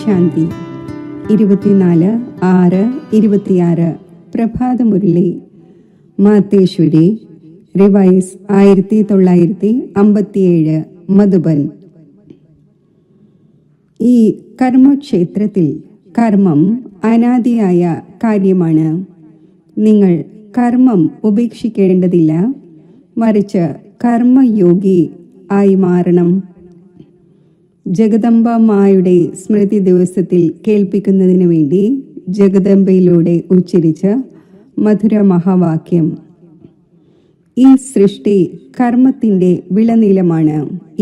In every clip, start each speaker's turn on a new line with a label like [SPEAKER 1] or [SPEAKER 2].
[SPEAKER 1] ശാന്തി 24/6/26 പ്രഭാതമുരളി മാത്തേശ്വരി revise 1957 Madhuban. ഈ കർമ്മക്ഷേത്രത്തിൽ കർമ്മം അനാദിയായ കാര്യമാണ്. നിങ്ങൾ കർമ്മം ഉപേക്ഷിക്കേണ്ടതില്ല, മറിച്ച് കർമ്മയോഗി ആയി മാറണം. ജഗദംബ മായുടെ സ്മൃതി ദിവസത്തിൽ കേൾപ്പിക്കുന്നതിന് വേണ്ടി ജഗദംബയിലൂടെ ഉച്ചരിച്ച മധുര മഹാവാക്യം. ഈ സൃഷ്ടി കർമ്മത്തിൻ്റെ വിളനിലമാണ്.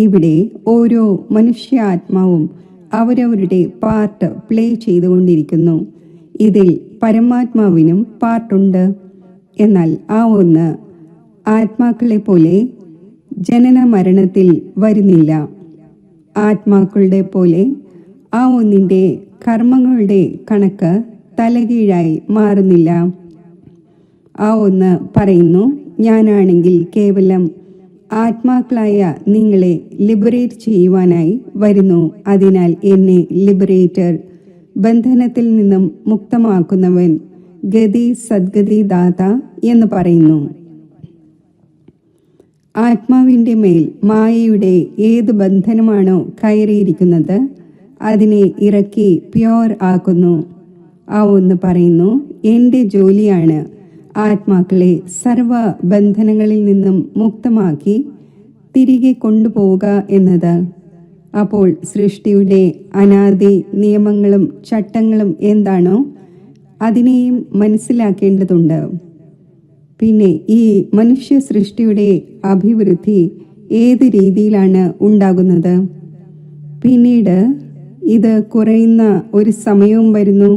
[SPEAKER 1] ഇവിടെ ഓരോ മനുഷ്യാത്മാവും അവരവരുടെ പാർട്ട് പ്ലേ ചെയ്തുകൊണ്ടിരിക്കുന്നു. ഇതിൽ പരമാത്മാവിനും പാർട്ടുണ്ട്. എന്നാൽ ആ ഒന്ന് ആത്മാക്കളെ പോലെ ജനന മരണത്തിൽ വരുന്നില്ല. ആത്മാക്കളുടെ പോലെ ആ ഒന്നിൻ്റെ കർമ്മങ്ങളുടെ കണക്ക് തലകീഴായി മാറുന്നില്ല. ആ ഒന്ന് പറയുന്നു, ഞാനാണെങ്കിൽ കേവലം ആത്മാക്കളായ നിങ്ങളെ ലിബറേറ്റ് ചെയ്യുവാനായി വരുന്നു. അതിനാൽ എന്നെ ലിബറേറ്റർ, ബന്ധനത്തിൽ നിന്നും മുക്തമാക്കുന്നവൻ, ഗതി സദ്ഗതി ദാത എന്ന് പറയുന്നു. ആത്മാവിൻ്റെ മേൽ മായയുടെ ഏത് ബന്ധനമാണോ കയറിയിരിക്കുന്നത് അതിനെ ഇറക്കി പ്യോർ ആക്കുന്നു. ആ ഒന്ന് പറയുന്നു, എൻ്റെ ജോലിയാണ് ആത്മാക്കളെ സർവ ബന്ധനങ്ങളിൽ നിന്നും മുക്തമാക്കി തിരികെ കൊണ്ടുപോവുക എന്നത്. അപ്പോൾ സൃഷ്ടിയുടെ അനാദി നിയമങ്ങളും ചട്ടങ്ങളും എന്താണോ അതിനെയും മനസ്സിലാക്കേണ്ടതുണ്ട്. പിന്നെ ഈ മനുഷ്യ സൃഷ്ടിയുടെ അഭിവൃദ്ധി ഏത് രീതിയിലാണ് ഉണ്ടാകുന്നത്? പിന്നീട് ഇത് കുറയുന്ന ഒരു സമയവും വരുന്നു,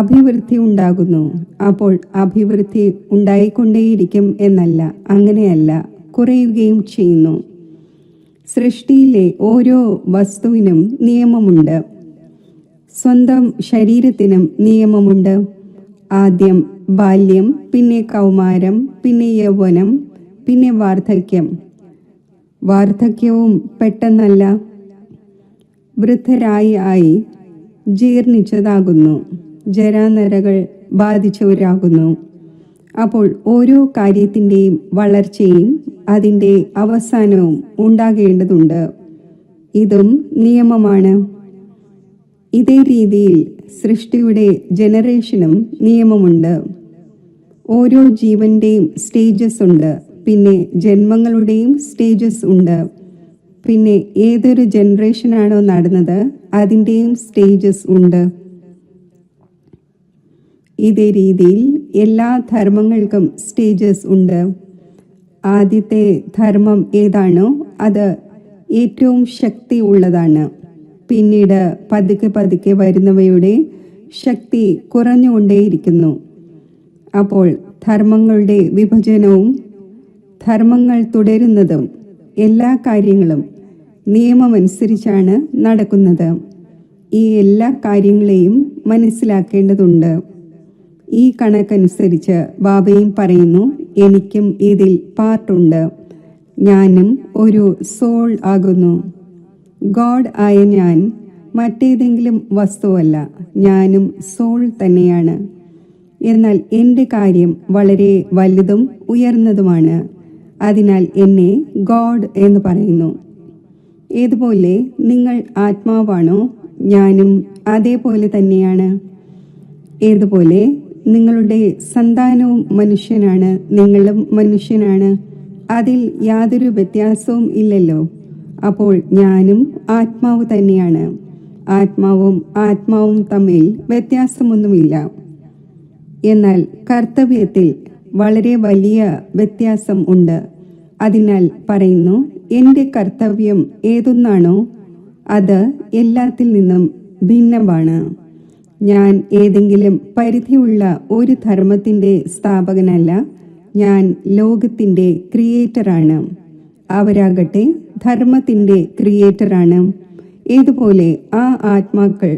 [SPEAKER 1] അഭിവൃദ്ധി ഉണ്ടാകുന്നു. അപ്പോൾ അഭിവൃദ്ധി ഉണ്ടായിക്കൊണ്ടേയിരിക്കും എന്നല്ല, അങ്ങനെയല്ല, കുറയുകയും ചെയ്യുന്നു. സൃഷ്ടിയിലെ ഓരോ വസ്തുവിനും നിയമമുണ്ട്. സ്വന്തം ശരീരത്തിനും നിയമമുണ്ട്. ആദ്യം ബാല്യം, പിന്നെ കൗമാരം, പിന്നെ യൗവനം, പിന്നെ വാർദ്ധക്യം. വാർദ്ധക്യവും പെട്ടെന്നല്ല, വൃദ്ധരായി ജീർണിച്ചതാകുന്നു, ജരാനരകൾ ബാധിച്ചവരാകുന്നു. അപ്പോൾ ഓരോ കാര്യത്തിൻ്റെയും വളർച്ചയും അതിൻ്റെ അവസാനവും ഉണ്ടാകേണ്ടതുണ്ട്. ഇതും നിയമമാണ്. ഇതേ രീതിയിൽ സൃഷ്ടിയുടെ ജനറേഷനും നിയമമുണ്ട്. ഓരോ ജീവന്റെയും സ്റ്റേജസ് ഉണ്ട്. പിന്നെ ജന്മങ്ങളുടെയും സ്റ്റേജസ് ഉണ്ട്. പിന്നെ ഏതൊരു ജനറേഷനാണോ നടന്നത് അതിൻ്റെയും സ്റ്റേജസ് ഉണ്ട്. ഇതേ രീതിയിൽ എല്ലാ ധർമ്മങ്ങൾക്കും സ്റ്റേജസ് ഉണ്ട്. ആദ്യത്തെ ധർമ്മം ഏതാണോ അത് ഏറ്റവും ശക്തി ഉള്ളതാണ്. പിന്നീട് പതുക്കെ പതുക്കെ വരുന്നവയുടെ ശക്തി കുറഞ്ഞുകൊണ്ടേയിരിക്കുന്നു. അപ്പോൾ ധർമ്മങ്ങളുടെ വിഭജനവും ധർമ്മങ്ങൾ തുടരുന്നതും എല്ലാ കാര്യങ്ങളും നിയമമനുസരിച്ചാണ് നടക്കുന്നത്. ഈ എല്ലാ കാര്യങ്ങളെയും മനസ്സിലാക്കേണ്ടതുണ്ട്. ഈ കണക്കനുസരിച്ച് ബാബയും പറയുന്നു, എനിക്കും ഇതിൽ പാർട്ടുണ്ട്. ഞാനും ഒരു സോൾ ആകുന്നു. ഗോഡ് ആയ ഞാൻ മറ്റേതെങ്കിലും വസ്തുവല്ല, ഞാനും സോൾ തന്നെയാണ്. എന്നാൽ എൻ്റെ കാര്യം വളരെ വലുതും ഉയർന്നതുമാണ്. അതിനാൽ എന്നെ ഗോഡ് എന്ന് പറയുന്നു. ഏതുപോലെ നിങ്ങൾ ആത്മാവാണോ, ഞാനും അതേപോലെ തന്നെയാണ്. ഏതുപോലെ നിങ്ങളുടെ സന്താനവും മനുഷ്യനാണ്, നിങ്ങളും മനുഷ്യനാണ്. അതിൽ യാതൊരു വ്യത്യാസവും ഇല്ലല്ലോ. അപ്പോൾ ഞാനും ആത്മാവ് തന്നെയാണ്. ആത്മാവും തമ്മിൽ വ്യത്യാസമൊന്നുമില്ല. എന്നാൽ കർത്തവ്യത്തിൽ വളരെ വലിയ വ്യത്യാസം ഉണ്ട്. അതിനാൽ പറയുന്നു, എൻ്റെ കർത്തവ്യം ഏതൊന്നാണോ അത് എല്ലാത്തിൽ നിന്നും ഭിന്നമാണ്. ഞാൻ ഏതെങ്കിലും പരിധിയുള്ള ഒരു ധർമ്മത്തിൻ്റെ സ്ഥാപകനല്ല. ഞാൻ ലോകത്തിൻ്റെ ക്രിയേറ്ററാണ്. അവരാകട്ടെ ധർമ്മത്തിൻ്റെ ക്രിയേറ്ററാണ്. ഏതുപോലെ ആ ആത്മാക്കൾ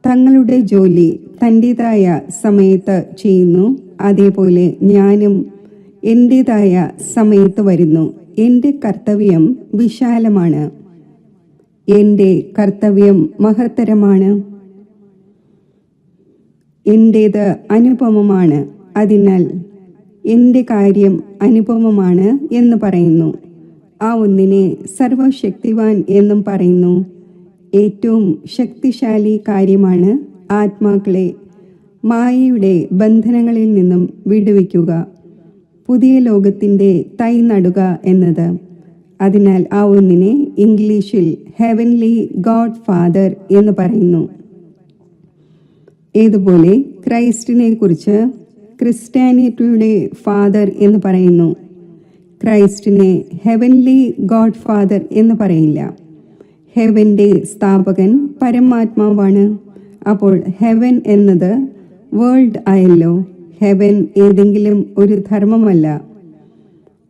[SPEAKER 1] തങ്ങളുടെ ജോലി തൻ്റെതായ സമയത്ത് ചെയ്യുന്നു, അതേപോലെ ഞാനും എൻ്റെതായ സമയത്ത് വരുന്നു. എൻ്റെ കർത്തവ്യം വിശാലമാണ്. എൻ്റെ കർത്തവ്യം മഹത്തരമാണ്. എൻ്റേത് അനുപമമാണ്, അതിനാൽ എൻ്റെ കാര്യം അനുപമമാണ് എന്ന് പറയുന്നു. ആ ഒന്നിനെ സർവശക്തിവാൻ എന്നും പറയുന്നു. ഏറ്റവും ശക്തിശാലി കാര്യമാണ് ആത്മാക്കളെ മായയുടെ ബന്ധനങ്ങളിൽ നിന്നും വിടുവിക്കുക, പുതിയ ലോകത്തിൻ്റെ തൈ നടുക എന്നത്. അതിനാൽ ആ ഒന്നിനെ ഇംഗ്ലീഷിൽ ഹെവൻലി ഗോഡ് ഫാദർ എന്ന് പറയുന്നു. ഏതുപോലെ ക്രൈസ്റ്റിനെ കുറിച്ച് ക്രിസ്ത്യാനിറ്റിയുടെ ഫാദർ എന്ന് പറയുന്നു. ക്രൈസ്റ്റിനെ ഹെവൻലി ഗോഡ് ഫാദർ എന്ന് പറയില്ല. ഹെവൻ്റെ സ്ഥാപകൻ പരമാത്മാവാണ്. അപ്പോൾ ഹെവൻ എന്നത് വേൾഡ് ആയല്ലോ. ഹെവൻ ഏതെങ്കിലും ഒരു ധർമ്മമല്ല.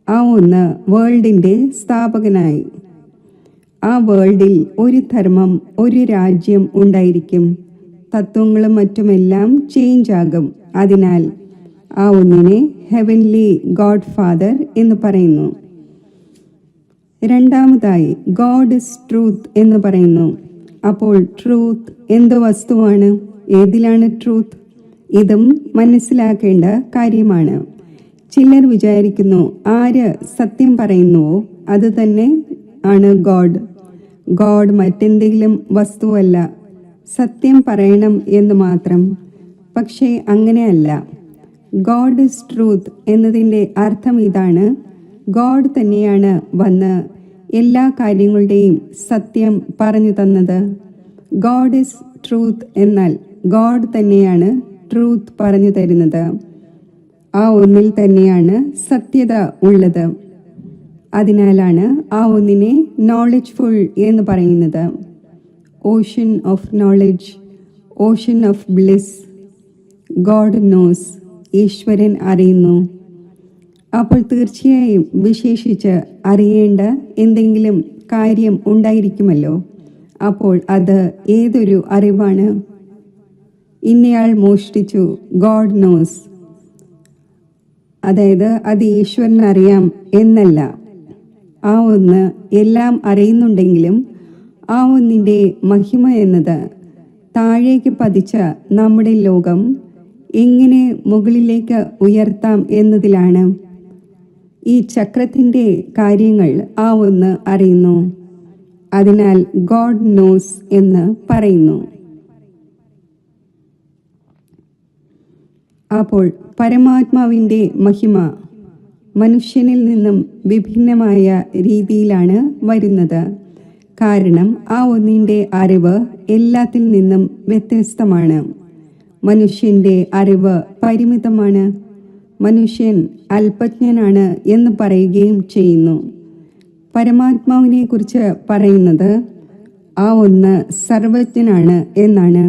[SPEAKER 1] ആ ഒന്ന് വേൾഡിൻ്റെ സ്ഥാപകനായി. ആ വേൾഡിൽ ഒരു ധർമ്മം, ഒരു രാജ്യം ഉണ്ടായിരിക്കും. തത്വങ്ങളും മറ്റുമെല്ലാം ചേഞ്ച് ആകും. അതിനാൽ ആ ഒന്നിനെ ഹെവൻലി ഗോഡ് ഫാദർ എന്ന് പറയുന്നു. രണ്ടാമതായി ഗോഡ് ഇസ് ട്രൂത്ത് എന്ന് പറയുന്നു. അപ്പോൾ ട്രൂത്ത് എന്ത് വസ്തുവാണ്? ഏതിലാണ് ട്രൂത്ത്? ഇതും മനസ്സിലാക്കേണ്ട കാര്യമാണ്. ചിലർ വിചാരിക്കുന്നു ആര് സത്യം പറയുന്നുവോ അത് തന്നെ ആണ് ഗോഡ്. ഗോഡ് മറ്റെന്തെങ്കിലും വസ്തുവല്ല, സത്യം പറയണം എന്ന് മാത്രം. പക്ഷേ അങ്ങനെയല്ല. ഗോഡ് ഇസ് ട്രൂത്ത് എന്നതിൻ്റെ അർത്ഥം ഇതാണ്: ഗോഡ് തന്നെയാണ് വന്ന് എല്ലാ കാര്യങ്ങളുടെയും സത്യം പറഞ്ഞു തന്നത്. ഗോഡ് ഇസ് ട്രൂത്ത് എന്നാൽ ഗോഡ് തന്നെയാണ് ട്രൂത്ത് പറഞ്ഞു തരുന്നത്. ആ ഒന്നിൽ തന്നെയാണ് സത്യത ഉള്ളത്. അതിനാലാണ് ആ ഒന്നിനെ നോളജ്ഫുൾ എന്ന് പറയുന്നത്. Ocean of knowledge, ocean of bliss. God nose, ഈശ്വരൻ അറിയുന്നു. അപ്പോൾ തീർച്ചയായും വിശേഷിച്ച് അറിയേണ്ട എന്തെങ്കിലും കാര്യം ഉണ്ടായിരിക്കുമല്ലോ. അപ്പോൾ അത് ഏതൊരു അറിവാണ്? ഇന്നയാൾ മോഷ്ടിച്ചു, ഗോഡ് നോസ്. അതായത് അത് ഈശ്വരനറിയാം എന്നല്ല. ആ ഒന്ന് എല്ലാം അറിയുന്നുണ്ടെങ്കിലും ആ ഒന്നിൻ്റെ മഹിമ എന്നത് താഴേക്ക് പതിച്ച നമ്മുടെ ലോകം എങ്ങനെ മുകളിലേക്ക് ഉയർത്താം എന്നതിലാണ്. ഈ ചക്രത്തിൻ്റെ കാര്യങ്ങൾ ആ ഒന്ന് അറിയുന്നു. അതിനാൽ ഗോഡ് നോസ് എന്ന് പറയുന്നു. അപ്പോൾ പരമാത്മാവിൻ്റെ മഹിമ മനുഷ്യനിൽ നിന്നും വിഭിന്നമായ രീതിയിലാണ് വരുന്നത്. കാരണം ആ ഒന്നിൻ്റെ അറിവ് എല്ലാത്തിൽ നിന്നും വ്യത്യസ്തമാണ്. മനുഷ്യൻ്റെ അറിവ് പരിമിതമാണ്. മനുഷ്യൻ അല്പജ്ഞനാണ് എന്ന് പറയുകയും ചെയ്യുന്നു. പരമാത്മാവിനെ കുറിച്ച് പറയുന്നത് ആ ഒന്ന് സർവജ്ഞനാണ് എന്നാണ്.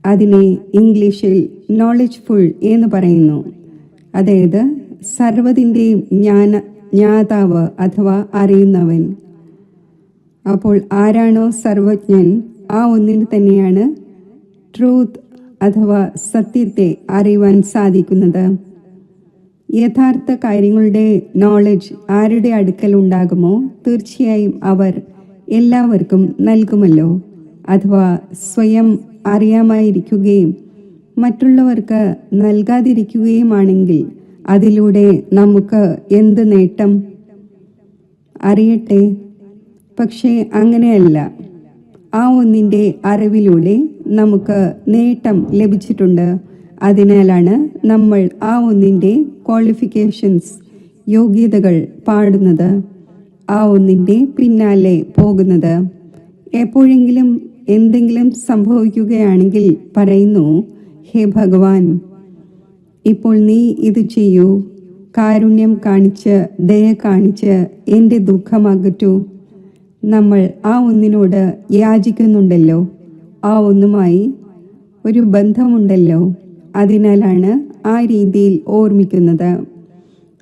[SPEAKER 1] അതിനെ ഇംഗ്ലീഷിൽ നോളജ്ഫുൾ എന്ന് പറയുന്നു. അതായത് സർവ്വതിൻ്റെയും ജ്ഞാതാവ് അഥവാ അറിയുന്നവൻ. അപ്പോൾ ആരാണോ സർവജ്ഞൻ ആ ഒന്നിന് തന്നെയാണ് ട്രൂത്ത് അഥവാ സത്യത്തെ അറിയുവാൻ സാധിക്കുന്നത്. യഥാർത്ഥ കാര്യങ്ങളുടെ നോളജ് ആരുടെ അടുക്കൽ ഉണ്ടാകുമോ തീർച്ചയായും അവർ എല്ലാവർക്കും നൽകുമല്ലോ. അഥവാ സ്വയം അറിയാമായിരിക്കുകയും മറ്റുള്ളവർക്ക് നൽകാതിരിക്കുകയുമാണെങ്കിൽ അതിലൂടെ നമുക്ക് എന്ത് നേട്ടം? അറിയട്ടെ. പക്ഷേ അങ്ങനെയല്ല. ആ ഒന്നിൻ്റെ അറിവിലൂടെ നമുക്ക് നേട്ടം ലഭിച്ചിട്ടുണ്ട്. അതിനാലാണ് നമ്മൾ ആ ഒന്നിൻ്റെ ക്വാളിഫിക്കേഷൻസ്, യോഗ്യതകൾ പാടുന്നത്, ആ ഒന്നിൻ്റെ പിന്നാലെ പോകുന്നത്. എപ്പോഴെങ്കിലും എന്തെങ്കിലും സംഭവിക്കുകയാണെങ്കിൽ പറയുന്നു, ഹേ ഭഗവാൻ, ഇപ്പോൾ നീ ഇത് ചെയ്യൂ, കാരുണ്യം കാണിച്ച് ദയ കാണിച്ച് എൻ്റെ ദുഃഖം അകറ്റൂ. നമ്മൾ ആ ഒന്നിനോട് യാചിക്കുന്നുണ്ടല്ലോ, ആ ഒന്നുമായി ഒരു ബന്ധമുണ്ടല്ലോ. അതിനാലാണ് ആ രീതിയിൽ ഓർമ്മിക്കുന്നത്.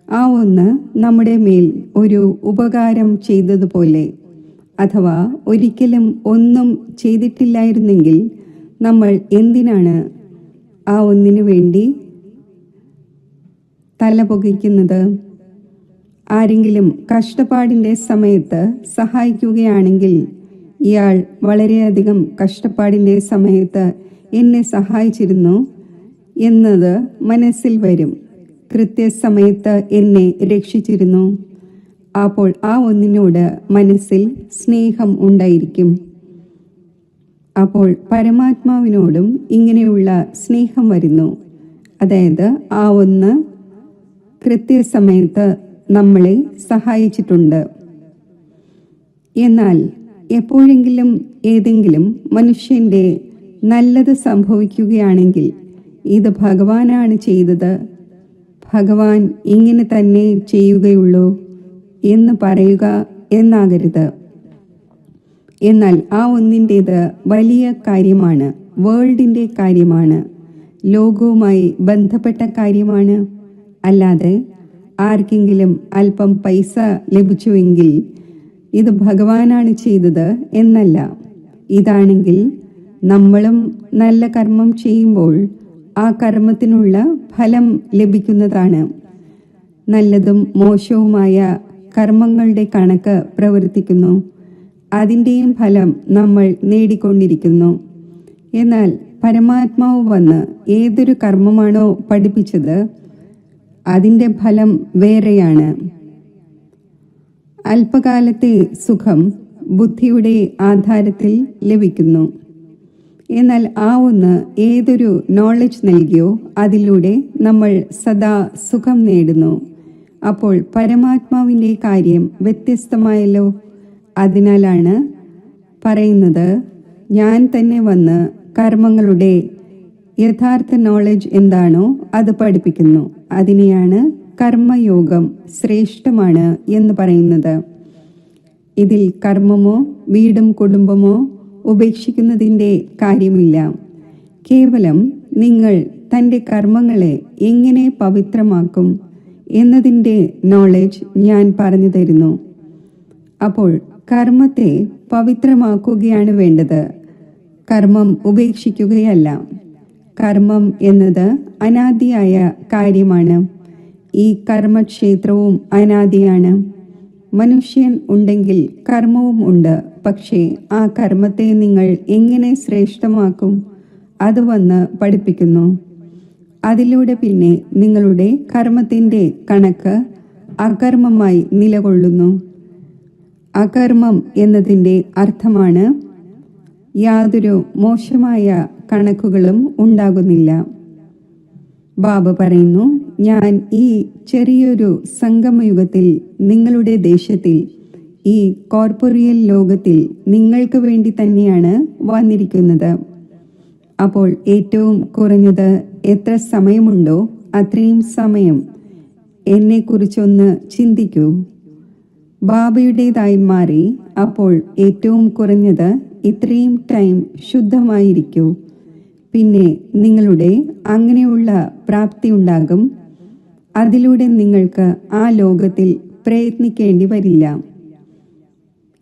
[SPEAKER 1] ആ ഒന്ന് നമ്മുടെ മേൽ ഒരു ഉപകാരം ചെയ്തതുപോലെ. അഥവാ ഒരിക്കലും ഒന്നും ചെയ്തിട്ടില്ലായിരുന്നെങ്കിൽ നമ്മൾ എന്തിനാണ് ആ ഒന്നിനു വേണ്ടി തലപൊകിക്കുന്നത്? ആരെങ്കിലും കഷ്ടപ്പാടിൻ്റെ സമയത്ത് സഹായിക്കുകയാണെങ്കിൽ ഇയാൾ വളരെയധികം കഷ്ടപ്പാടിൻ്റെ സമയത്ത് എന്നെ സഹായിച്ചിരുന്നു എന്നത് മനസ്സിൽ വരും. കൃത്യസമയത്ത് എന്നെ രക്ഷിച്ചിരുന്നു. അപ്പോൾ ആ ഒന്നിനോട് മനസ്സിൽ സ്നേഹം ഉണ്ടായിരിക്കും. അപ്പോൾ പരമാത്മാവിനോടും ഇങ്ങനെയുള്ള സ്നേഹം വരുന്നു. അതായത് ആ ഒന്ന് കൃത്യസമയത്ത് നമ്മളെ സഹായിച്ചിട്ടുണ്ട്. എന്നാൽ എപ്പോഴെങ്കിലും ഏതെങ്കിലും മനുഷ്യൻ്റെ നല്ലത് സംഭവിക്കുകയാണെങ്കിൽ ഇത് ഭഗവാനാണ് ചെയ്തത്, ഭഗവാൻ ഇങ്ങനെ തന്നെ ചെയ്യുകയുള്ളൂ എന്ന് പറയുക എന്നാകരുത്. എന്നാൽ ആ ഒന്നിൻ്റേത് വലിയ കാര്യമാണ്, വേൾഡിൻ്റെ കാര്യമാണ്, ലോകവുമായി ബന്ധപ്പെട്ട കാര്യമാണ്. അല്ലാതെ ആർക്കെങ്കിലും അല്പം പൈസ ലഭിച്ചുവെങ്കിൽ ഇത് ഭഗവാനാണ് ചെയ്തത് എന്നല്ല. ഇതാണെങ്കിൽ നമ്മളും നല്ല കർമ്മം ചെയ്യുമ്പോൾ ആ കർമ്മത്തിനുള്ള ഫലം ലഭിക്കുന്നതാണ്. നല്ലതും മോശവുമായ കർമ്മങ്ങളുടെ കണക്ക് പ്രവർത്തിക്കുന്നു, അതിൻ്റെയും ഫലം നമ്മൾ നേടിക്കൊണ്ടിരിക്കുന്നു. എന്നാൽ പരമാത്മാവ് വന്ന് ഏതൊരു കർമ്മമാണോ പഠിപ്പിച്ചത് അതിൻ്റെ ഫലം വേറെയാണ്. അല്പകാലത്തെ സുഖം ബുദ്ധിയുടെ ആധാരത്തിൽ ലഭിക്കുന്നു. എന്നാൽ ആ ഒന്ന് ഏതൊരു നോളജ് നൽകിയോ അതിലൂടെ നമ്മൾ സദാ സുഖം നേടുന്നു. അപ്പോൾ പരമാത്മാവിൻ്റെ കാര്യം വ്യത്യസ്തമായല്ലോ. അതിനാലാണ് പറയുന്നത്, ഞാൻ തന്നെ വന്ന് കർമ്മങ്ങളുടെ യഥാർത്ഥ നോളജ് എന്താണോ അത് പഠിപ്പിക്കുന്നു. അതിനെയാണ് കർമ്മയോഗം ശ്രേഷ്ഠമാണ് എന്ന് പറയുന്നത്. ഇതിൽ കർമ്മമോ വീടും കുടുംബമോ ഉപേക്ഷിക്കുന്നതിൻ്റെ കാര്യമില്ല. കേവലം നിങ്ങൾ തൻ്റെ കർമ്മങ്ങളെ എങ്ങനെ പവിത്രമാക്കും എന്നതിൻ്റെ നോളജ് ഞാൻ പറഞ്ഞു തരുന്നു. അപ്പോൾ കർമ്മത്തെ പവിത്രമാക്കുകയാണ് വേണ്ടത്, കർമ്മം ഉപേക്ഷിക്കുകയല്ല. കർമ്മം എന്നത് അനാദിയായ കാര്യമാണ്. ഈ കർമ്മക്ഷേത്രവും അനാദിയാണ്. മനുഷ്യൻ ഉണ്ടെങ്കിൽ കർമ്മവും ഉണ്ട്. പക്ഷേ ആ കർമ്മത്തെ നിങ്ങൾ എങ്ങനെ ശ്രേഷ്ഠമാക്കും അത് വന്ന് പഠിപ്പിക്കുന്നു. അതിലൂടെ പിന്നെ നിങ്ങളുടെ കർമ്മത്തിൻ്റെ കണക്ക് അകർമ്മമായി നിലകൊള്ളുന്നു. അകർമ്മം എന്നതിൻ്റെ അർത്ഥമാണ് യാതൊരു മോശമായ കണക്കുകളും ഉണ്ടാകുന്നില്ല. ബാബ പറയുന്നു, ഞാൻ ഈ ചെറിയൊരു സംഗമയുഗത്തിൽ നിങ്ങളുടെ ദേശത്തിൽ ഈ കോർപ്പറിയൽ ലോകത്തിൽ നിങ്ങൾക്ക് വേണ്ടി തന്നെയാണ് വന്നിരിക്കുന്നത്. അപ്പോൾ ഏറ്റവും കുറഞ്ഞത് എത്ര സമയമുണ്ടോ അത്രയും സമയം എന്നെക്കുറിച്ചൊന്ന് ചിന്തിക്കൂ. ബാബയുടേതായി മാറി അപ്പോൾ ഏറ്റവും കുറഞ്ഞത് ഇത്രയും ടൈം ശുദ്ധമായിരിക്കൂ. പിന്നെ നിങ്ങളുടെ അങ്ങനെയുള്ള പ്രാപ്തി ഉണ്ടാകും. അതിലൂടെ നിങ്ങൾക്ക് ആ ലോകത്തിൽ പ്രയത്നിക്കേണ്ടി വരില്ല.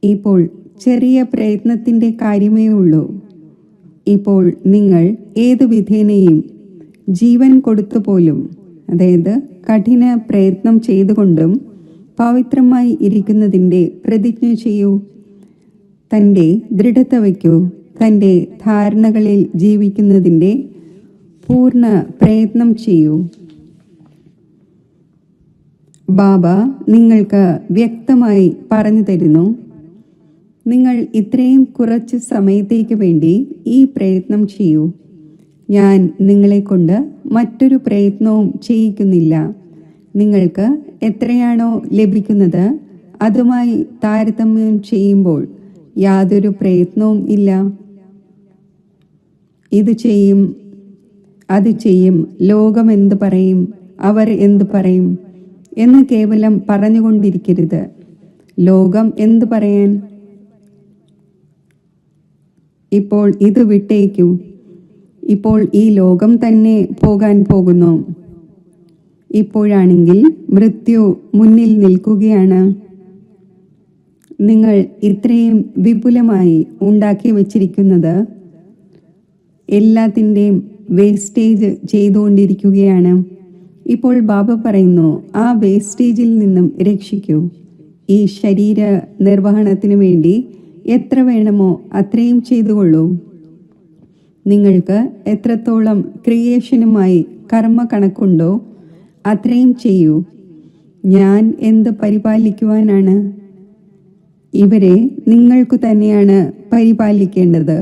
[SPEAKER 1] ഇപ്പോൾ ചെറിയ പ്രയത്നത്തിൻ്റെ കാര്യമേ ഉള്ളൂ. ഇപ്പോൾ നിങ്ങൾ ഏതു വിധേനയും ജീവൻ കൊടുത്തു പോലും, അതായത് കഠിന പ്രയത്നം ചെയ്തുകൊണ്ടും പവിത്രമായി ഇരിക്കുന്നതിൻ്റെ പ്രതിജ്ഞ ചെയ്യൂ. തൻ്റെ ദൃഢത വയ്ക്കൂ. തൻ്റെ ധാരണകളിൽ ജീവിക്കുന്നതിൻ്റെ പൂർണ്ണ പ്രയത്നം ചെയ്യൂ. ബാബ നിങ്ങൾക്ക് വ്യക്തമായി പറഞ്ഞു തരുന്നു, നിങ്ങൾ ഇത്രയും കുറച്ച് സമയത്തേക്ക് വേണ്ടി ഈ പ്രയത്നം ചെയ്യൂ. ഞാൻ നിങ്ങളെ കൊണ്ട് മറ്റൊരു പ്രയത്നവും ചെയ്യിക്കുന്നില്ല. നിങ്ങൾക്ക് എത്രയാണോ ലഭിക്കുന്നത് അതുമായി താരതമ്യം ചെയ്യുമ്പോൾ യാതൊരു പ്രയത്നവും ഇല്ല. ഇത് ചെയ്യും, അത് ചെയ്യും, ലോകം എന്ത് പറയും, അവർ എന്ത് പറയും എന്ന് കേവലം പറഞ്ഞുകൊണ്ടിരിക്കരുത്. ലോകം എന്ത് പറയാൻ? ഇപ്പോൾ ഇത് വിട്ടേക്കൂ. ഇപ്പോൾ ഈ ലോകം തന്നെ പോകാൻ പോകുന്നു. ഇപ്പോഴാണെങ്കിൽ മൃത്യു മുന്നിൽ നിൽക്കുകയാണ്. നിങ്ങൾ ഇത്രയും വിപുലമായി ഉണ്ടാക്കി വച്ചിരിക്കുന്നത് എല്ലാത്തിൻ്റെയും വേസ്റ്റേജ് ചെയ്തുകൊണ്ടിരിക്കുകയാണ്. ഇപ്പോൾ ബാബ പറയുന്നു, ആ വേസ്റ്റേജിൽ നിന്നും രക്ഷിക്കൂ. ഈ ശരീര നിർവഹണത്തിന് വേണ്ടി എത്ര വേണമോ അത്രയും ചെയ്തുകൊള്ളൂ. നിങ്ങൾക്ക് എത്രത്തോളം ക്രിയേഷനുമായി കർമ്മ കണക്കുണ്ടോ അത്രയും ചെയ്യൂ. ഞാൻ എന്ത് പരിപാലിക്കുവാനാണ്? ഇവരെ നിങ്ങൾക്കു തന്നെയാണ് പരിപാലിക്കേണ്ടത്.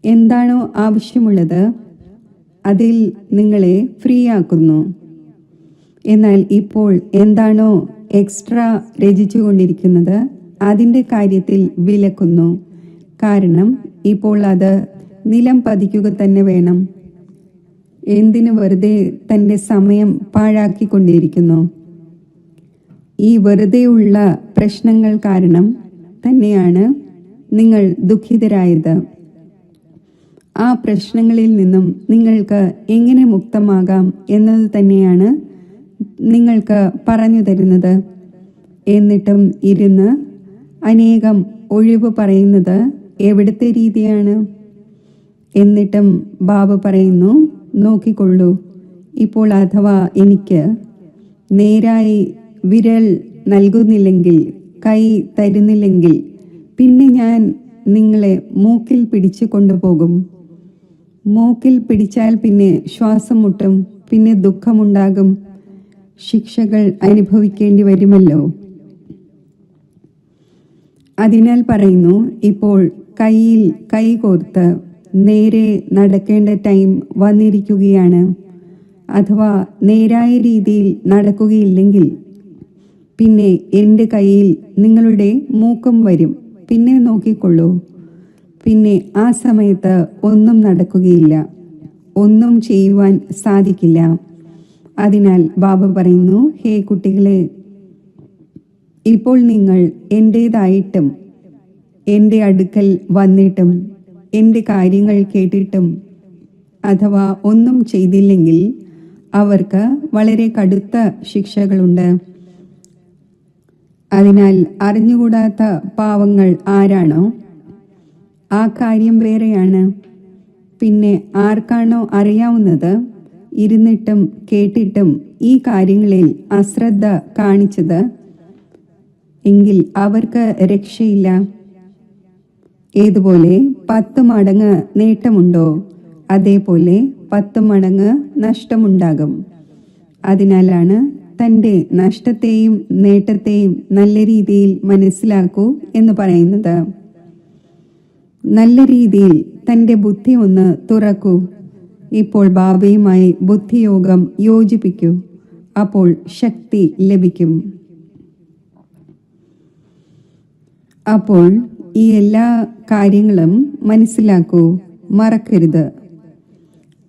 [SPEAKER 1] എന്താണോ ആവശ്യമുള്ളത് അതിൽ നിങ്ങളെ ഫ്രീ ആക്കുന്നു. എന്നാൽ ഇപ്പോൾ എന്താണോ എക്സ്ട്രാ രചിച്ചുകൊണ്ടിരിക്കുന്നത് അതിൻ്റെ കാര്യത്തിൽ വിലക്കുന്നു. കാരണം ഇപ്പോൾ അത് നിലം പതിക്കുക തന്നെ വേണം. എന്തിനു വെറുതെ തൻ്റെ സമയം പാഴാക്കിക്കൊണ്ടിരിക്കുന്നു? ഈ വെറുതെയുള്ള പ്രശ്നങ്ങൾ കാരണം തന്നെയാണ് നിങ്ങൾ ദുഃഖിതരായത്. ആ പ്രശ്നങ്ങളിൽ നിന്നും നിങ്ങൾക്ക് എങ്ങനെ മുക്തമാകാം എന്നത് തന്നെയാണ് നിങ്ങൾക്ക് പറഞ്ഞു തരുന്നത്. എന്നിട്ടും ഇരുന്ന് അനേകം ഒഴിവ് പറയുന്നത് എവിടുത്തെ രീതിയാണ്? എന്നിട്ടും ബാബ പറയുന്നു, നോക്കിക്കൊള്ളൂ, ഇപ്പോൾ അഥവാ എനിക്ക് നേരായി വിരൽ നൽകുന്നില്ലെങ്കിൽ, കൈ തരുന്നില്ലെങ്കിൽ, പിന്നെ ഞാൻ നിങ്ങളെ മൂക്കിൽ പിടിച്ചു കൊണ്ടുപോകും. മൂക്കിൽ പിടിച്ചാൽ പിന്നെ ശ്വാസം മുട്ടും, പിന്നെ ദുഃഖമുണ്ടാകും, ശിക്ഷകൾ അനുഭവിക്കേണ്ടി വരുമല്ലോ. അതിനാൽ പറയുന്നു, ഇപ്പോൾ കയ്യിൽ കൈ കോർത്ത് നേരെ നടക്കേണ്ട ടൈം വന്നിരിക്കുകയാണ്. അഥവാ നേരായ രീതിയിൽ നടക്കുകയില്ലെങ്കിൽ പിന്നെ എൻ്റെ കയ്യിൽ നിങ്ങളുടെ മൂക്കം വരും. പിന്നെ നോക്കിക്കൊള്ളൂ, പിന്നെ ആ സമയത്ത് ഒന്നും നടക്കുകയില്ല, ഒന്നും ചെയ്യുവാൻ സാധിക്കില്ല. അതിനാൽ ബാബ പറയുന്നു, ഹേ കുട്ടികളെ, ഇപ്പോൾ നിങ്ങൾ എൻ്റേതായിട്ടും എൻ്റെ അടുക്കൽ വന്നിട്ടും എൻ്റെ കാര്യങ്ങൾ കേട്ടിട്ടും അഥവാ ഒന്നും ചെയ്തില്ലെങ്കിൽ അവർക്ക് വളരെ കടുത്ത ശിക്ഷകളുണ്ട്. അതിനാൽ അറിഞ്ഞുകൂടാത്ത പാവങ്ങൾ ആരാണോ ആ കാര്യം വേറെയാണ്. പിന്നെ ആർക്കാണോ അറിയാവുന്നത് ഇരുന്നിട്ടും കേട്ടിട്ടും ഈ കാര്യങ്ങളിൽ അശ്രദ്ധ കാണിച്ചത് എങ്കിൽ അവർക്ക് രക്ഷയില്ല. ഏതുപോലെ 10 മടങ്ങ് നേട്ടമുണ്ടോ അതേപോലെ 10 മടങ്ങ് നഷ്ടമുണ്ടാകും. അതിനാലാണ് തൻ്റെ നഷ്ടത്തെയും നേട്ടത്തെയും നല്ല രീതിയിൽ മനസ്സിലാക്കൂ എന്ന് പറയുന്നത്. നല്ല രീതിയിൽ തൻ്റെ ബുദ്ധി ഒന്ന് തുറക്കൂ. ഇപ്പോൾ ബാബയുമായി ബുദ്ധിയോഗം യോജിപ്പിക്കൂ. അപ്പോൾ ശക്തി ലഭിക്കും. അപ്പോൾ ഈ എല്ലാ കാര്യങ്ങളും മനസ്സിലാക്കൂ, മറക്കരുത്.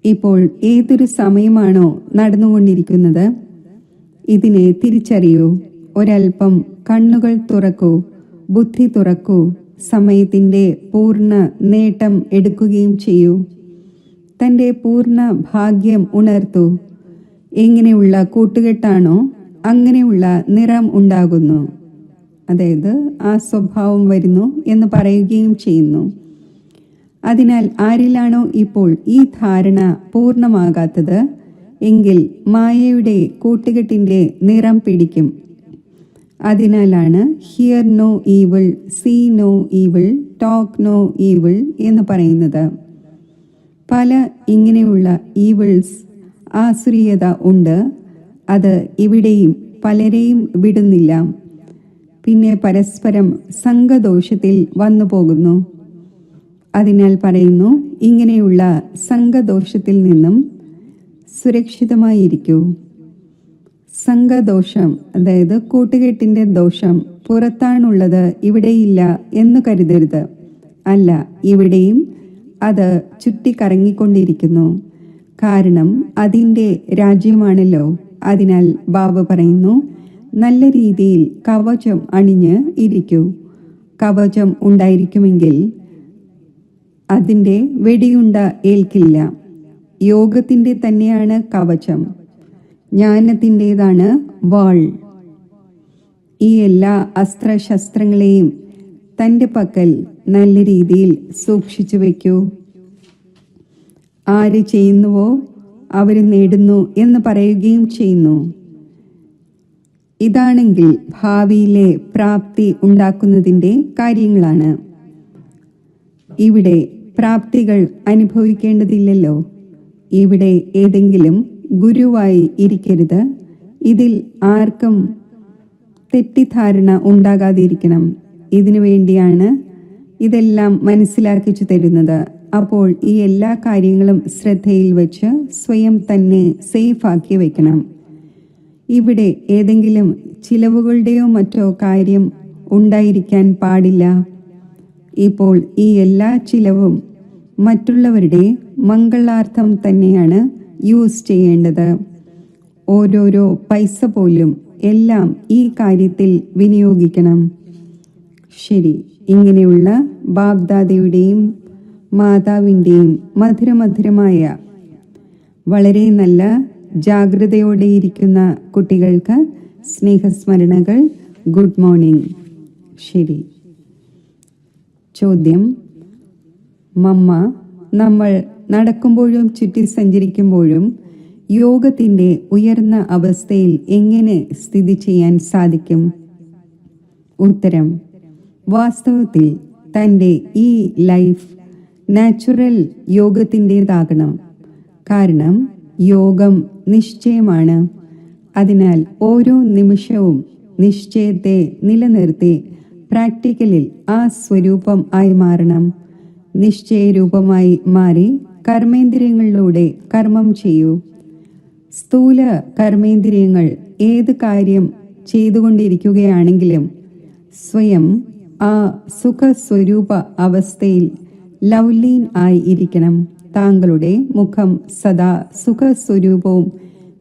[SPEAKER 1] ഇപ്പോൾ ഏതൊരു സമയമാണോ നടന്നുകൊണ്ടിരിക്കുന്നത് ഇതിനെ തിരിച്ചറിയൂ. ഒരൽപ്പം കണ്ണുകൾ തുറക്കൂ, ബുദ്ധി തുറക്കൂ, സമയത്തിൻ്റെ പൂർണ്ണ നേട്ടം എടുക്കുകയും ചെയ്യൂ. തൻ്റെ പൂർണ്ണ ഭാഗ്യം ഉണർത്തൂ. എങ്ങനെയുള്ള കൂട്ടുകെട്ടാണോ അങ്ങനെയുള്ള നിറം ഉണ്ടാകുന്നു. അതായത് ആ സ്വഭാവം വരുന്നു എന്ന് പറയുകയും ചെയ്യുന്നു. അതിനാൽ ആരിലാണോ ഇപ്പോൾ ഈ ധാരണ പൂർണ്ണമാകാത്തത് എങ്കിൽ മായയുടെ കൂട്ടുകെട്ടിൻ്റെ നിറം പിടിക്കും. അതിനാലാണ് hear no evil, see no evil, talk no evil എന്ന് പറയുന്നത്. പല ഇങ്ങനെയുള്ള ഈവിൾസ്, ആസുരീയത ഉണ്ട്. അത് ഇവിടെയും പലരെയും വിടുന്നില്ല. പിന്നെ പരസ്പരം സംഘദോഷത്തിൽ വന്നു പോകുന്നു. അതിനാൽ പറയുന്നു, ഇങ്ങനെയുള്ള സംഘദോഷത്തിൽ നിന്നും സുരക്ഷിതമായിരിക്കൂ. സംഘദോഷം അതായത് കൂട്ടുകെട്ടിൻ്റെ ദോഷം പുറത്താണുള്ളത്, ഇവിടെയില്ല എന്ന് കരുതരുത്. അല്ല, ഇവിടെയും അത് ചുറ്റിക്കറങ്ങിക്കൊണ്ടിരിക്കുന്നു. കാരണം അതിൻ്റെ രാജ്യമാണല്ലോ. അതിനാൽ ബാബ പറയുന്നു, നല്ല രീതിയിൽ കവചം അണിഞ്ഞ് ഇരിക്കൂ. കവചം ഉണ്ടായിരിക്കുമെങ്കിൽ അതിൻ്റെ വെടിയുണ്ട ഏൽക്കില്ല. യോഗത്തിൻ്റെ തന്നെയാണ് കവചം, ജ്ഞാനത്തിൻ്റെതാണ് വാൾ. ഈ എല്ലാ അസ്ത്രശസ്ത്രങ്ങളെയും തൻ്റെ പക്കൽ നല്ല രീതിയിൽ സൂക്ഷിച്ചു വയ്ക്കൂ. ആര് ചെയ്യുന്നുവോ അവർ നേടുന്നു എന്ന് പറയുകയും ചെയ്യുന്നു. ഇതാണെങ്കിൽ ഭാവിയിലെ പ്രാപ്തി ഉണ്ടാക്കുന്നതിൻ്റെ കാര്യങ്ങളാണ്. ഇവിടെ പ്രാപ്തികൾ അനുഭവിക്കേണ്ടതില്ലല്ലോ. ഇവിടെ ഏതെങ്കിലും ഗുരുവായി ഇരിക്കരുത്. ഇതിൽ ആർക്കും തെറ്റിദ്ധാരണ ഉണ്ടാകാതിരിക്കണം. ഇതിനു വേണ്ടിയാണ് ഇതെല്ലാം മനസ്സിലാക്കിച്ചു തരുന്നത്. അപ്പോൾ ഈ എല്ലാ കാര്യങ്ങളും ശ്രദ്ധയിൽ വെച്ച് സ്വയം തന്നെ സേഫാക്കി വെക്കണം. ഇവിടെ ഏതെങ്കിലും ചിലവുകളുടെയോ മറ്റോ കാര്യം ഉണ്ടായിരിക്കാൻ പാടില്ല. ഇപ്പോൾ ഈ എല്ലാ ചിലവും മറ്റുള്ളവരുടെ മംഗളാർത്ഥം തന്നെയാണ് യൂസ് ചെയ്യേണ്ടത്. ഓരോരോ പൈസ പോലും എല്ലാം ഈ കാര്യത്തിൽ വിനിയോഗിക്കണം. ശരി, ഇങ്ങനെയുള്ള ബാബ്ദാദയുടെയും മാതാവിൻ്റെയും മധുരമധുരമായ വളരെ നല്ല ജാഗ്രതയോടെ ഇരിക്കുന്ന കുട്ടികൾക്ക് സ്നേഹസ്മരണകൾ. Good morning. ശരി. ചോദ്യം: മമ്മ, നമ്മൾ നടക്കുമ്പോഴും ചുറ്റി സഞ്ചരിക്കുമ്പോഴും യോഗത്തിൻ്റെ ഉയർന്ന അവസ്ഥയിൽ എങ്ങനെ സ്ഥിതി ചെയ്യാൻ സാധിക്കും? ഉത്തരം: വാസ്തവത്തിൽ തൻ്റെ ഈ ലൈഫ് നാച്ചുറൽ യോഗത്തിൻ്റെതാകണം. കാരണം യോഗം നിശ്ചയമാണ്. അതിനാൽ ഓരോ നിമിഷവും നിശ്ചയത്തെ നിലനിർത്തി പ്രാക്ടിക്കലിൽ ആ സ്വരൂപം ആയി മാറണം. നിശ്ചയരൂപമായി മാറി കർമ്മേന്ദ്രിയങ്ങളിലൂടെ കർമ്മം ചെയ്യൂ. സ്ഥൂല കർമ്മേന്ദ്രിയങ്ങൾ ഏത് കാര്യം ചെയ്തുകൊണ്ടിരിക്കുകയാണെങ്കിലും സ്വയം ആ സുഖസ്വരൂപ അവസ്ഥയിൽ ലവ്ലീൻ ആയി ഇരിക്കണം. താങ്കളുടെ മുഖം സദാ സുഖസ്വരൂപവും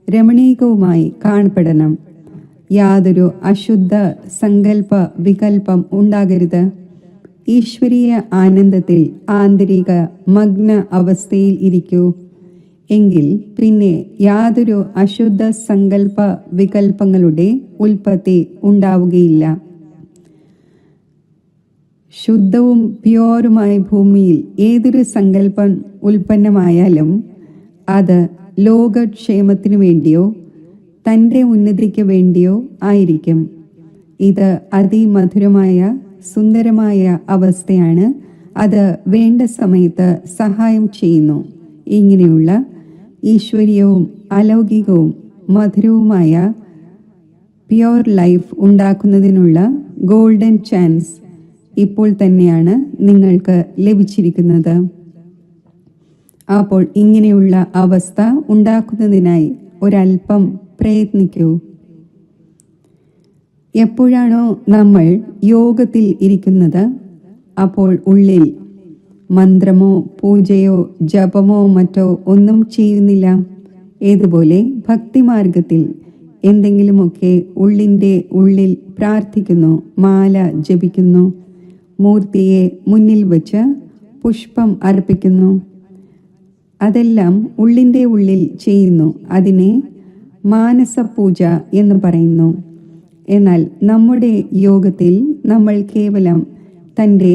[SPEAKER 1] രമണീകവുമായി കാണപ്പെടണം. യാതൊരു അശുദ്ധ സങ്കല്പ വികല്പം ഉണ്ടാകരുത്. ഈശ്വരീയ ആനന്ദത്തിൽ ആന്തരിക മഗ്ന അവസ്ഥയിൽ ഇരിക്കൂ. എങ്കിൽ പിന്നെ യാതൊരു അശുദ്ധ സങ്കല്പ വികല്പങ്ങളുടെ ഉൽപ്പത്തി ഉണ്ടാവുകയില്ല. ശുദ്ധവും പ്യോറുമായ ഭൂമിയിൽ ഏതൊരു സങ്കല്പം ഉൽപ്പന്നമായാലും അത് ലോകക്ഷേമത്തിനു വേണ്ടിയോ തൻ്റെ ഉന്നതിക്ക് വേണ്ടിയോ ആയിരിക്കും. ഇത് അതിമധുരമായ സുന്ദരമായ അവസ്ഥയാണ്. അത് വേണ്ട സമയത്ത് സഹായം ചെയ്യുന്നു. ഇങ്ങനെയുള്ള ഈശ്വരീയവും അലൗകികവും മധുരവുമായ പ്യോർ ലൈഫ് ഉണ്ടാക്കുന്നതിനുള്ള ഗോൾഡൻ ചാൻസ് ഇപ്പോൾ തന്നെയാണ് നിങ്ങൾക്ക് ലഭിച്ചിരിക്കുന്നത്. അപ്പോൾ ഇങ്ങനെയുള്ള അവസ്ഥ ഉണ്ടാക്കുന്നതിനായി ഒരല്പം പ്രയത്നിക്കൂ. എപ്പോഴാണോ നമ്മൾ യോഗത്തിൽ ഇരിക്കുന്നത് അപ്പോൾ ഉള്ളിൽ മന്ത്രമോ പൂജയോ ജപമോ മറ്റോ ഒന്നും ചെയ്യുന്നില്ല. ഏതുപോലെ ഭക്തിമാർഗത്തിൽ എന്തെങ്കിലുമൊക്കെ ഉള്ളിൻ്റെ ഉള്ളിൽ പ്രാർത്ഥിക്കുന്നു, മാല ജപിക്കുന്നു, മൂർത്തിയെ മുന്നിൽ വച്ച് പുഷ്പം അർപ്പിക്കുന്നു. അതെല്ലാം ഉള്ളിൻ്റെ ഉള്ളിൽ ചെയ്യുന്നു. അതിനെ മാനസപൂജ എന്ന് പറയുന്നു. എന്നാൽ നമ്മുടെ യോഗത്തിൽ നമ്മൾ കേവലം തൻ്റെ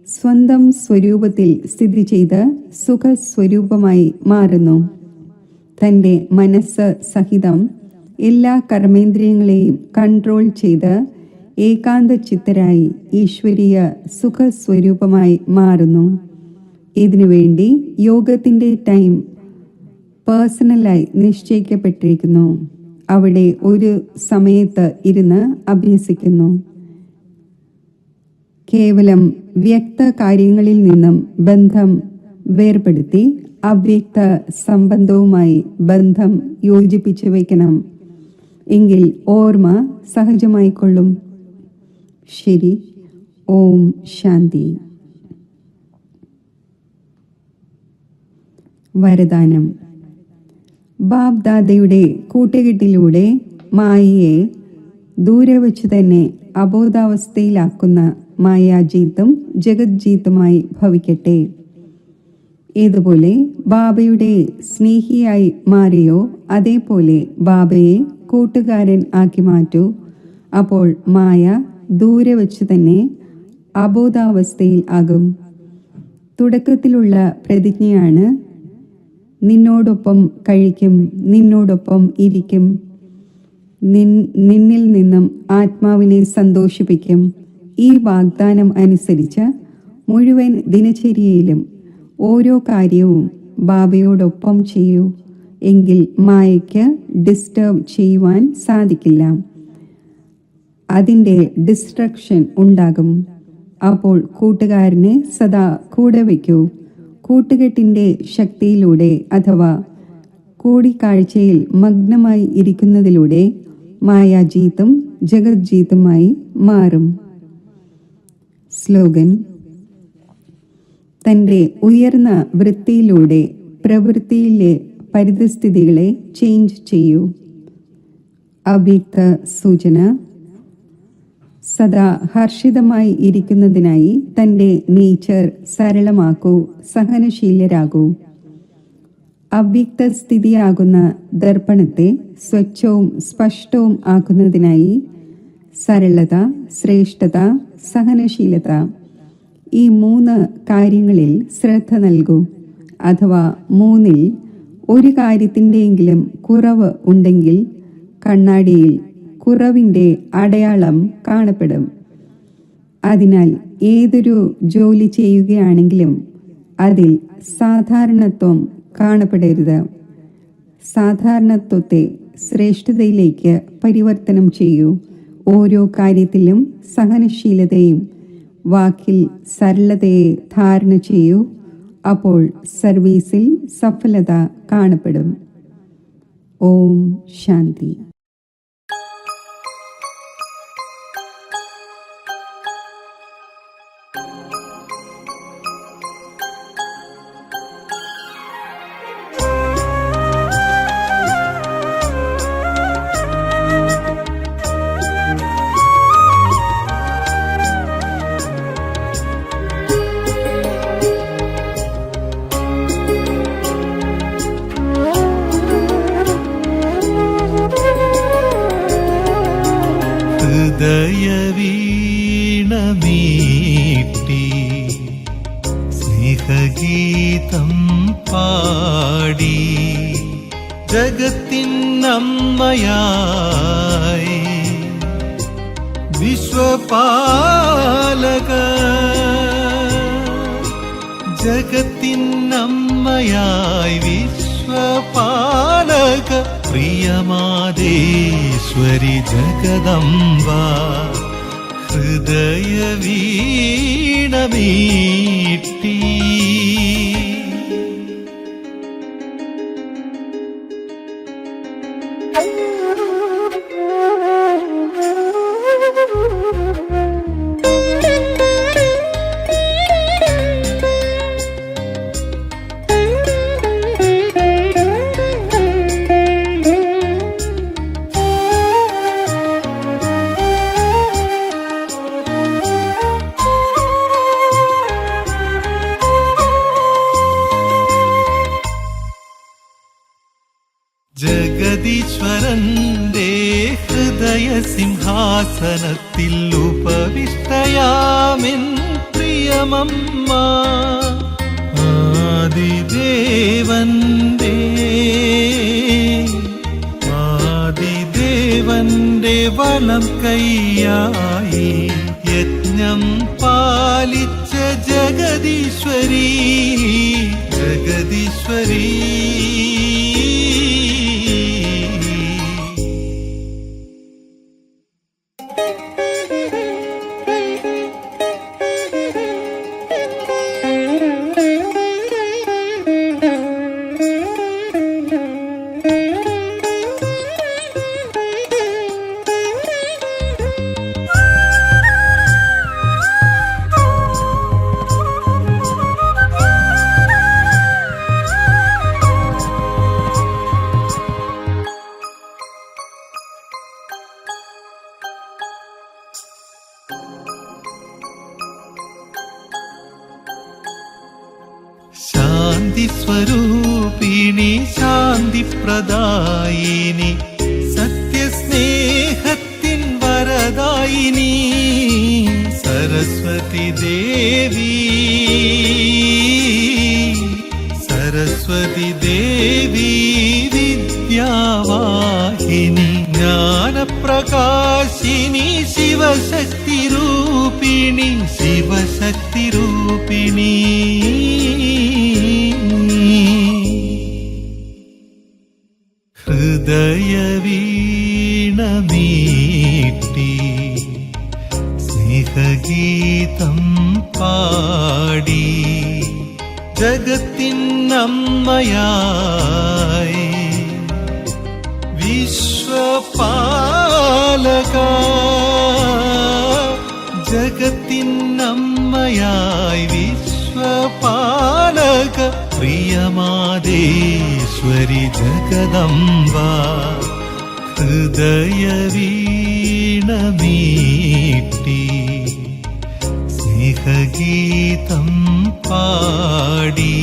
[SPEAKER 1] സ്വന്തം സ്വരൂപത്തിൽ സ്ഥിതി ചെയ്ത് സുഖസ്വരൂപമായി മാറുന്നു. തൻ്റെ മനസ്സ് സഹിതം എല്ലാ കർമ്മേന്ദ്രിയങ്ങളെയും കൺട്രോൾ ചെയ്ത് ഏകാന്ത ചിത്തരായി ഈശ്വരീയ സുഖസ്വരൂപമായി മാറുന്നു. ഇതിനുവേണ്ടി യോഗത്തിൻ്റെ ടൈം പേഴ്സണലായി നിശ്ചയിക്കപ്പെട്ടിരിക്കുന്നു. അവിടെ ഒരു സമയത്ത് ഇരുന്ന് അഭ്യസിക്കുന്നു. കേവലം വ്യക്ത കാര്യങ്ങളിൽ നിന്നും ബന്ധം വേർപെടുത്തി അവ്യക്ത സംബന്ധവുമായി ബന്ധം യോജിപ്പിച്ചു വയ്ക്കണം. എങ്കിൽ ഓർമ്മ സഹജമായിക്കൊള്ളും. ശരി. ഓം ശാന്തി. വരദാനം: ബാബ്ദാദയുടെ കൂട്ടുകെട്ടിലൂടെ മായയെ ദൂരെ വച്ചു തന്നെ അബോധാവസ്ഥയിലാക്കുന്ന മായാജീത്തും ജഗജ്ജീത്തുമായി ഭവിക്കട്ടെ. ഏതുപോലെ ബാബയുടെ സ്നേഹിയായി മാറിയോ അതേപോലെ ബാബയെ കൂട്ടുകാരൻ ആക്കി മാറ്റൂ. അപ്പോൾ മായ ദൂരെ വച്ചു തന്നെ അബോധാവസ്ഥയിൽ ആകും. തുടക്കത്തിലുള്ള പ്രതിജ്ഞയാണ്: നിന്നോടൊപ്പം കഴിക്കും, നിന്നോടൊപ്പം ഇരിക്കും, നിന്നിൽ നിന്നും ആത്മാവിനെ സന്തോഷിപ്പിക്കും. ഈ വാഗ്ദാനം അനുസരിച്ച് മുഴുവൻ ദിനചര്യയിലും ഓരോ കാര്യവും ബാബയോടൊപ്പം ചെയ്യൂ. എങ്കിൽ മായയ്ക്ക് ഡിസ്റ്റർബ് ചെയ്യുവാൻ സാധിക്കില്ല. അതിൻ്റെ ഡിസ്ട്രക്ഷൻ ഉണ്ടാകും. അപ്പോൾ കൂട്ടുകാരനെ സദാ കൂടെ വയ്ക്കൂ. കൂട്ടുകെട്ടിൻ്റെ ശക്തിയിലൂടെ അഥവാ കൂടിക്കാഴ്ചയിൽ മഗ്നമായി ഇരിക്കുന്നതിലൂടെ മായാജീത്തും ജഗജ്ജീത്തുമായി മാറും. സ്ലോഗൻ: തൻ്റെ ഉയർന്ന വൃത്തിയിലൂടെ പ്രവൃത്തിയിലെ പരിതസ്ഥിതികളെ ചേഞ്ച് ചെയ്യൂ. അവ്യക്ത സൂചന: സദാ ഹർഷിതമായി ഇരിക്കുന്നതിനായി തൻ്റെ നേച്ചർ സരളമാക്കൂ, സഹനശീലരാകൂ. അവ്യക്ത സ്ഥിതിയാകുന്ന ദർപ്പണത്തെ സ്വച്ഛവും സ്പഷ്ടവും ആക്കുന്നതിനായി സരളത, ശ്രേഷ്ഠത, സഹനശീലത ഈ 3 കാര്യങ്ങളിൽ ശ്രദ്ധ നൽകൂ. അഥവാ 3-ൽ ഒരു കാര്യത്തിൻ്റെയെങ്കിലും കുറവ് ഉണ്ടെങ്കിൽ കണ്ണാടിയിൽ കുറവിൻ്റെ അടയാളം കാണപ്പെടും. അതിനാൽ ഏതൊരു ജോലി ചെയ്യുകയാണെങ്കിലും അതിൽ സാധാരണത്വം കാണപ്പെടരുത്. സാധാരണത്വത്തെ ശ്രേഷ്ഠതയിലേക്ക് പരിവർത്തനം ചെയ്യൂ. ഓരോ കാര്യത്തിലും സഹനശീലതയും വാക്കിൽ സരളതയെ ധാരണ ചെയ്യൂ. അപ്പോൾ സർവീസിൽ സഫലത കാണപ്പെടും. ഓം ശാന്തി.
[SPEAKER 2] ഹൃദയവീണമീട്ടി സ്നേഹഗീതം പാടി ജഗത്തിനമ്മയായി വിശ്വപാലക, ജഗത്തിനമ്മയായി വിശ്വപാലക, പ്രിയമാതേശ്വരി ജഗദംബ, ഹൃദയവീണമീട്ടി ജഗദീശ്വരന്റെ ഹൃദയ സിംഹാസനത്തിൽ ഉപവിഷ്ടയാമിൻ പ്രിയമമ്മ, ആദിദേവന്റെ വലം കൈയായി യജ്ഞം പാലിച്ച ജഗദീശ്വരി, ജഗദീശ്വരി. ശാന്തി സ്വരൂപിണി, ശാന്തി പ്രദായിനി, സത്യസ്നേഹത്തിൻ വരദായിനി, സരസ്വതി ദേവി, സരസ്വതി ദേവി, വിദ്യാവാഹിനി, ജ്ഞാനപ്ര പ്രകാശിനി ശിവശക്തി രൂപിണി ശിവശക്തി രൂപിണി ഹൃദയവീണമീട്ടി സ്നേഹഗീതം പാടി ജഗത്തിനമ്മയായി വിശ്വപാലക ജഗത്തിനമ്മയായി വിശ്വപാലക പ്രിയമാദേശ്വരി ജഗദംബ ഹൃദയവീണമീട്ടി സ്നേഹഗീതം പാടി